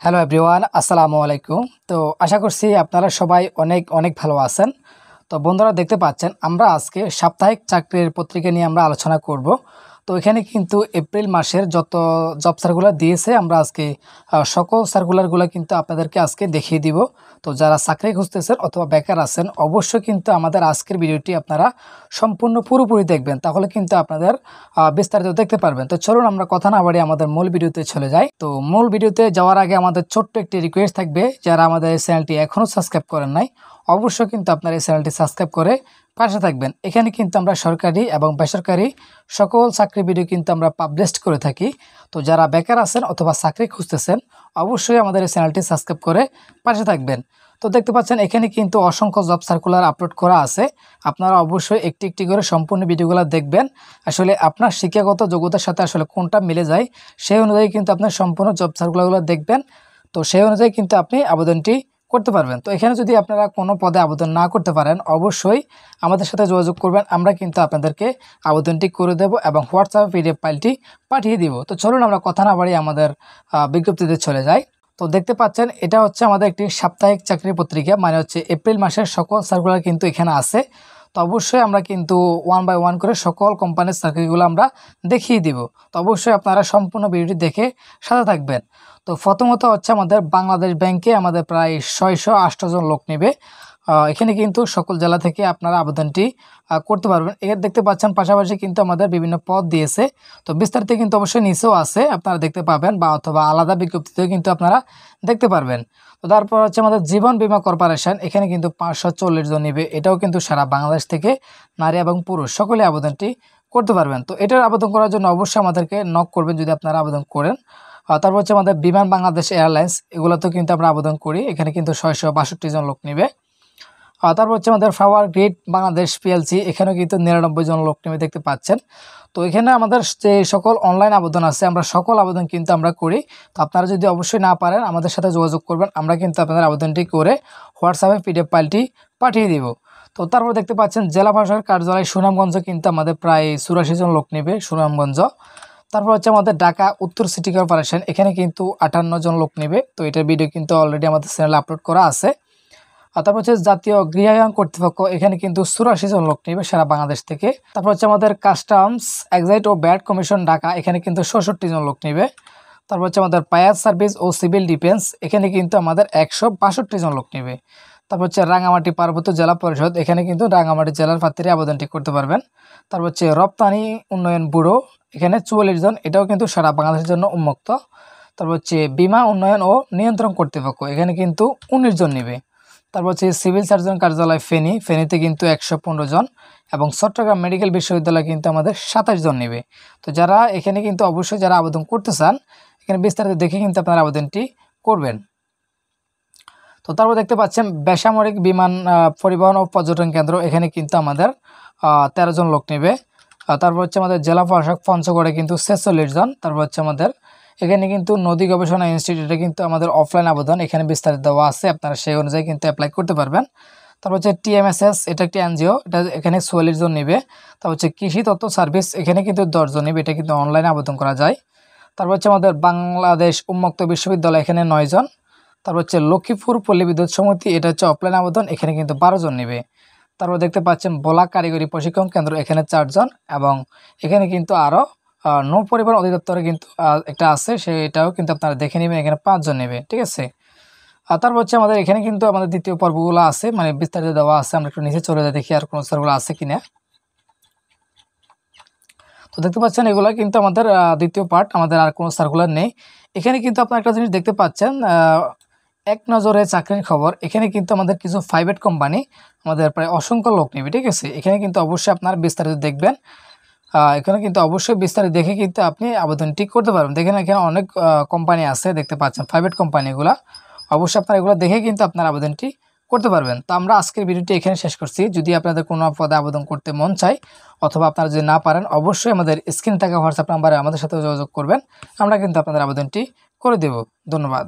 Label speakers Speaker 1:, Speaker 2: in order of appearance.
Speaker 1: Hello everyone, আসসালামু আলাইকুম। তো আশা করছি আপনারা সবাই অনেক অনেক ভালো আছেন। তো বন্ধুরা, দেখতে পাচ্ছেন আমরা আজকে সাপ্তাহিক চাকরির পত্রিকা নিয়ে আমরা আলোচনা করব। তো এখানে কিন্তু এপ্রিল মাসের যত জব সার্কুলার দিয়েছে আমরা আজকে সকল সার্কুলারগুলো কিন্তু আপনাদেরকে আজকে দেখিয়ে দিব। তো যারা চাকরি খুঁজতেছেন অথবা বেকার আছেন, অবশ্যই কিন্তু আমাদের আজকের ভিডিওটি আপনারা সম্পূর্ণ পুরোপুরি দেখবেন, তাহলে কিন্তু আপনাদের বিস্তারিত দেখতে পারবেন। তো চলুন আমরা কথা না বাড়িয়ে আমাদের মূল ভিডিওতে চলে যাই। তো মূল ভিডিওতে যাওয়ার আগে আমাদের ছোট্ট একটি রিকোয়েস্ট থাকবে, যারা আমাদের এই চ্যানেলটি এখনও সাবস্ক্রাইব করেন নাই, অবশ্যই কিন্তু আপনার এই চ্যানেলটি সাবস্ক্রাইব করে পাশে থাকবেন। এখানে কিন্তু আমরা সরকারি এবং বেসরকারি সকল চাকরি ভিডিও কিন্তু আমরা পাবলিশ করে থাকি। তো যারা বেকার আছেন অথবা চাকরি খুঁজতেছেন, অবশ্যই আমাদের এই চ্যানেলটি সাবস্ক্রাইব করে পাশে থাকবেন। তো দেখতে পাচ্ছেন এখানে কিন্তু অসংখ্য জব সার্কুলার আপলোড করা আছে। আপনারা অবশ্যই একটি একটি করে সম্পূর্ণ ভিডিওগুলো দেখবেন। আসলে আপনার শিক্ষাগত যোগ্যতার সাথে আসলে কোনটা মিলে যায় সেই অনুযায়ী কিন্তু আপনার সম্পূর্ণ জব সার্কুলারগুলো দেখবেন। তো সেই অনুযায়ী কিন্তু আপনি আবেদনটি করতে পারবেন। তো এখানে যদি আপনারা কোনো পদে আবেদন না করতে পারেন, অবশ্যই আমাদের সাথে যোগাযোগ করবেন। আমরা কিন্তু আপনাদেরকে আবেদনটি করে দেব এবং হোয়াটসঅ্যাপে পিডিএফ ফাইলটি পাঠিয়ে দিব। তো চলুন আমরা কথা না বাড়িয়ে আমাদের বিজ্ঞপ্তিতে চলে যাই। তো দেখতে পাচ্ছেন এটা হচ্ছে আমাদের একটি সাপ্তাহিক চাকরি পত্রিকা, মানে হচ্ছে এপ্রিল মাসের সকল সার্কুলার কিন্তু এখানে আছে। তো অবশ্যই আমরা কিন্তু ওয়ান বাই ওয়ান করে সকল কোম্পানির চাকরিগুলো আমরা দেখিয়ে দিব। তো অবশ্যই আপনারা সম্পূর্ণ ভিডিওটি দেখে সাথে থাকবেন। তো প্রথমত হচ্ছে আমাদের বাংলাদেশ ব্যাংকে আমাদের প্রায় 608 জন লোক নেবে। এখানে কিন্তু সকল জেলা থেকে আপনারা আবেদনটি করতে পারবেন। এর দেখতে পাচ্ছেন পাশাপাশি কিন্তু আমাদের বিভিন্ন পদ দিয়েছে। তো বিস্তারিত কিন্তু অবশ্যই নিচেও আছে, আপনারা দেখতে পাবেন, বা অথবা আলাদা বিজ্ঞপ্তিতেও কিন্তু আপনারা দেখতে পারবেন। তো তারপর হচ্ছে আমাদের জীবন বীমা কর্পোরেশন, এখানে কিন্তু 540 জন নেবে। এটাও কিন্তু সারা বাংলাদেশ থেকে নারী এবং পুরুষ সকলে আবেদনটি করতে পারবেন। তো এটার আবেদন করার জন্য অবশ্যই আমাদেরকে নক করবেন যদি আপনারা আবেদন করেন। তারপর হচ্ছে আমাদের বিমান বাংলাদেশ এয়ারলাইন্স, এগুলোতেও কিন্তু আমরা আবেদন করি। এখানে কিন্তু 662 জন লোক নেবে। তারপর হচ্ছে আমাদের ফ্লাওয়ার গ্রিড বাংলাদেশ পিএলসি, এখানেও কিন্তু 99 জন লোক নেমে দেখতে পাচ্ছেন। তো এখানে আমাদের যে সকল অনলাইন আবেদন আছে, আমরা সকল আবেদন কিন্তু আমরা করি। তো আপনারা যদি অবশ্যই না পারেন, আমাদের সাথে যোগাযোগ করবেন, আমরা কিন্তু আপনাদের আবেদনটি করে হোয়াটসঅ্যাপে পিডিএফ ফাইলটি পাঠিয়ে দিব। তো তারপর দেখতে পাচ্ছেন জেলা প্রশাসক কার্যালয় সুনামগঞ্জ, কিন্তু আমাদের প্রায় 84 জন লোক নেবে সুনামগঞ্জ। তারপর হচ্ছে আমাদের ঢাকা উত্তর সিটি কর্পোরেশন, এখানে কিন্তু 58 জন লোক নেবে। তো এটার ভিডিও কিন্তু অলরেডি আমাদের চ্যানেলে আপলোড করা আছে। তারপর হচ্ছে জাতীয় গৃহায়ণ কর্তৃপক্ষ, এখানে কিন্তু 84 জন লোক নেবে সারা বাংলাদেশ থেকে। তারপর হচ্ছে আমাদের কাস্টমস এক্সাইজ ও ব্যাট কমিশন ঢাকা, এখানে কিন্তু 66 জন লোক নেবে। তারপর হচ্ছে আমাদের ফায়ার সার্ভিস ও সিভিল ডিফেন্স, এখানে কিন্তু আমাদের 162 জন লোক নেবে। তারপর হচ্ছে রাঙামাটি পার্বত্য জেলা পরিষদ, এখানে কিন্তু রাঙামাটি জেলার প্রার্থীরা আবেদনটি করতে পারবেন। তারপর হচ্ছে রপ্তানি উন্নয়ন ব্যুরো, এখানে 44 জন, এটাও কিন্তু সারা বাংলাদেশের জন্য উন্মুক্ত। তারপর হচ্ছে বীমা উন্নয়ন ও নিয়ন্ত্রণ কর্তৃপক্ষ, এখানে কিন্তু 19 জন নেবে। তারপর হচ্ছে সিভিল সার্জন কার্যালয় ফেনীতে কিন্তু 115 জন, এবং চট্টগ্রাম মেডিকেল বিশ্ববিদ্যালয় কিন্তু আমাদের 27 জন নেবে। তো যারা এখানে কিন্তু অবশ্যই যারা আবেদন করতে চান, এখানে বিস্তারিত দেখে কিন্তু আপনারা আবেদনটি করবেন। তো তারপর দেখতে পাচ্ছেন বেসামরিক বিমান পরিবহন ও পর্যটন কেন্দ্র, এখানে কিন্তু আমাদের 13 জন লোক নেবে। তারপর হচ্ছে আমাদের জেলা প্রশাসক পঞ্চগড়ে কিন্তু 46 জন। তারপর হচ্ছে আমাদের এখানে কিন্তু নদী গবেষণা ইনস্টিটিউটে কিন্তু আমাদের অফলাইন আবেদন, এখানে বিস্তারিত দেওয়া আছে, আপনারা সেই অনুযায়ী কিন্তু অ্যাপ্লাই করতে পারবেন। তারপর হচ্ছে টিএমএসএস, এটা একটি এনজিও, এটা এখানে 44 জন নেবে। তারপর হচ্ছে কৃষি তথ্য সার্ভিস, এখানে কিন্তু 10 জন নেবে, এটা কিন্তু অনলাইনে আবেদন করা যায়। তারপর হচ্ছে আমাদের বাংলাদেশ উন্মুক্ত বিশ্ববিদ্যালয়, এখানে 9 জন। তারপর হচ্ছে লক্ষ্মীপুর পল্লী বিদ্যুৎ সমিতি, এটা হচ্ছে অফলাইন আবেদন, এখানে কিন্তু 12 জন নেবে। তারপর দেখতে পাচ্ছেন ভোলা কারিগরি প্রশিক্ষণ কেন্দ্র, এখানে 4 জন, এবং এখানে কিন্তু আরও নৌ পরিবহন অধিদপ্তরে কিন্তু একটা আছে, সেটাও কিন্তু আপনারা দেখে নেবেন, এখানে 5 জন নেবে, ঠিক আছে। আর তারপর হচ্ছে আমাদের এখানে কিন্তু আমাদের দ্বিতীয় পর্বগুলো আছে, মানে বিস্তারিত দেওয়া আছে। আমরা একটু নিচে চলে যাই, দেখি আর কোনো সার্কুলার আছে কিনা। তো দেখতে পাচ্ছেন এগুলো কিন্তু আমাদের দ্বিতীয় পার্ট, আমাদের আর কোনো সার্কুলার নেই। এখানে কিন্তু আপনারা একটা জিনিস দেখতে পাচ্ছেন, এক নজরে চাকরির খবর, এখানে কিন্তু আমাদের কিছু প্রাইভেট কোম্পানি আমাদের প্রায় অসংখ্য লোক নেবে, ঠিক আছে। এখানে কিন্তু অবশ্যই আপনারা বিস্তারিত দেখবেন। এখানে কিন্তু অবশ্যই বিস্তারিত দেখে কিন্তু আপনি আবেদনটি করতে পারবেন। দেখেন এখানে অনেক কোম্পানি আছে, দেখতে পাচ্ছেন প্রাইভেট কোম্পানিগুলো, অবশ্যই আপনারা এগুলো দেখে কিন্তু আপনার আবেদনটি করতে পারবেন। তো আমরা আজকের ভিডিওটি এখানে শেষ করছি। যদি আপনাদের কোনো পদে আবেদন করতে মন চায় অথবা আপনারা যদি না পারেন, অবশ্যই আমাদের স্ক্রিনে থাকা হোয়াটসঅ্যাপ নাম্বারে আমাদের সাথে যোগাযোগ করবেন, আমরা কিন্তু আপনাদের আবেদনটি করে দেব। ধন্যবাদ।